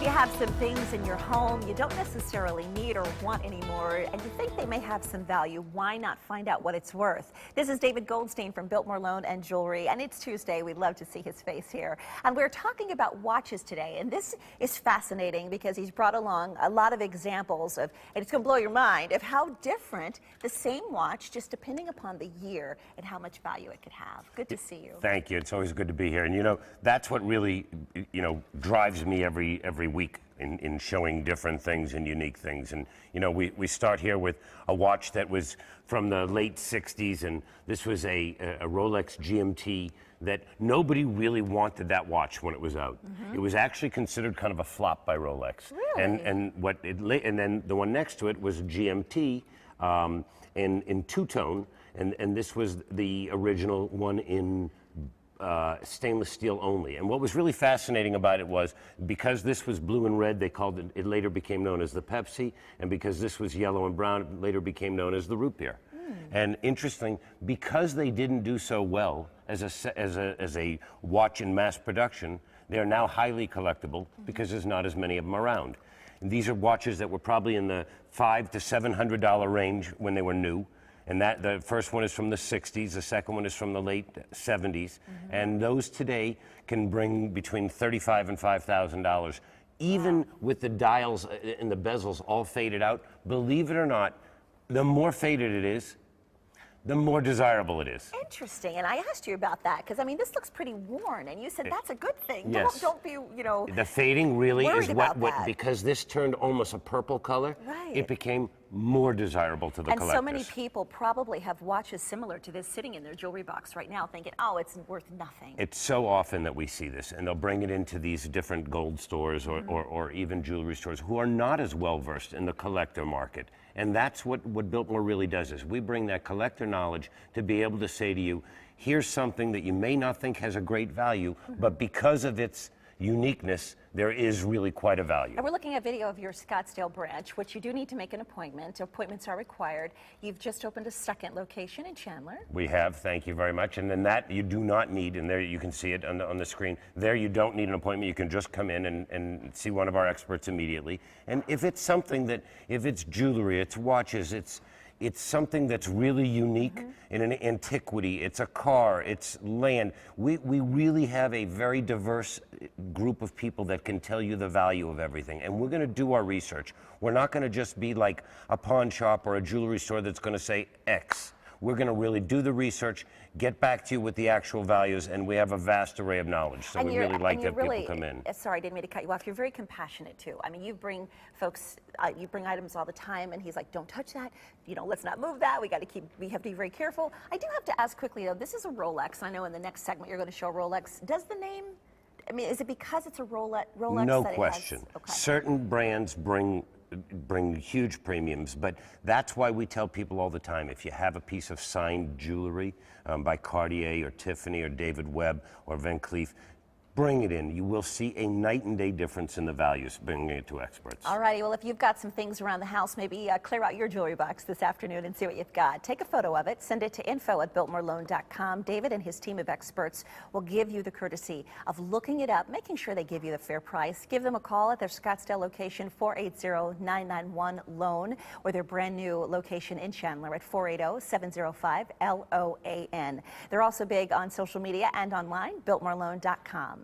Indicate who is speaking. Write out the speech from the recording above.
Speaker 1: Maybe you have some things in your home you don't necessarily need or want anymore, and you think they may have some value. Why not find out what it's worth? This is David Goldstein from Biltmore Loan and Jewelry, and it's Tuesday. We'd love to see his face here. And we're talking about watches today, and this is fascinating because he's brought along a lot of examples of, and it's going to blow your mind, of how different the same watch, just depending upon the year and how much value it could have. Good to see you.
Speaker 2: Thank you. It's always good to be here. And you know, that's what really, drives me every week in showing different things and unique things. And you know, we start here with a watch that was from the late 60s, and this was a Rolex GMT that nobody really wanted that watch when it was out. Mm-hmm. It was actually considered kind of a flop by Rolex.
Speaker 1: Really?
Speaker 2: And then the one next to it was a GMT in two-tone, and this was the original one in stainless steel only. And what was really fascinating about it was, because this was blue and red, they called it, it later became known as the Pepsi, and because this was yellow and brown, it later became known as the root beer. And interesting, because they didn't do so well as a watch in mass production, they are now highly collectible because there's not as many of them around. And these are watches that were probably in the $500 to $700 range when they were new. And that the first one is from the 60s, the second one is from the late 70s, and those today can bring between $35,000 and $5,000, even with the dials and the bezels all faded out. Believe it or not, the more faded it is, the more desirable it is.
Speaker 1: Interesting, and I asked you about that because I mean this looks pretty worn, and you said that's a good thing.
Speaker 2: Yes.
Speaker 1: Don't be,
Speaker 2: The fading really is
Speaker 1: what
Speaker 2: because this turned almost a purple color.
Speaker 1: Right.
Speaker 2: It became more desirable to the collectors.
Speaker 1: And so many people probably have watches similar to this sitting in their jewelry box right now, thinking, "Oh, it's worth nothing."
Speaker 2: It's so often that we see this, and they'll bring it into these different gold stores or even jewelry stores who are not as well versed in the collector market. And that's what Biltmore really does, is we bring that collector knowledge to be able to say to you, here's something that you may not think has a great value, but because of its uniqueness, there is really quite a value.
Speaker 1: And we're looking at video of your Scottsdale branch, which you do need to make an appointment. Appointments are required. You've just opened a second location in Chandler.
Speaker 2: We have, thank you very much. And then that you do not need, and there you can see it on the screen. There you don't need an appointment. You can just come in and see one of our experts immediately. And if it's something that, if it's jewelry, it's watches, it's something that's really unique in an antiquity, it's a car, it's land. We really have a very diverse group of people that can tell you the value of everything. And we're going to do our research. We're not going to just be like a pawn shop or a jewelry store that's going to say X. We're going to really do the research, get back to you with the actual values, and we have a vast array of knowledge. So we really like that people come in.
Speaker 1: Sorry, I didn't mean to cut you off. You're very compassionate too. I mean, you bring folks, you bring items all the time, and he's like, "Don't touch that. Let's not move that. We have to be very careful." I do have to ask quickly though. This is a Rolex. I know in the next segment you're going to show a Rolex. Does the name? I mean, is it because it's a Rolex?
Speaker 2: No question. Certain brands bring huge premiums, but that's why we tell people all the time, if you have a piece of signed jewelry by Cartier or Tiffany or David Webb or Van Cleef, bring it in. You will see a night and day difference in the values, bringing it to experts.
Speaker 1: All righty, well, if you've got some things around the house, maybe clear out your jewelry box this afternoon and see what you've got. Take a photo of it, send it to info@biltmoreloan.com. David and his team of experts will give you the courtesy of looking it up, making sure they give you the fair price. Give them a call at their Scottsdale location, 480-991-LOAN, or their brand new location in Chandler at 480-705-LOAN. They're also big on social media and online, biltmoreloan.com.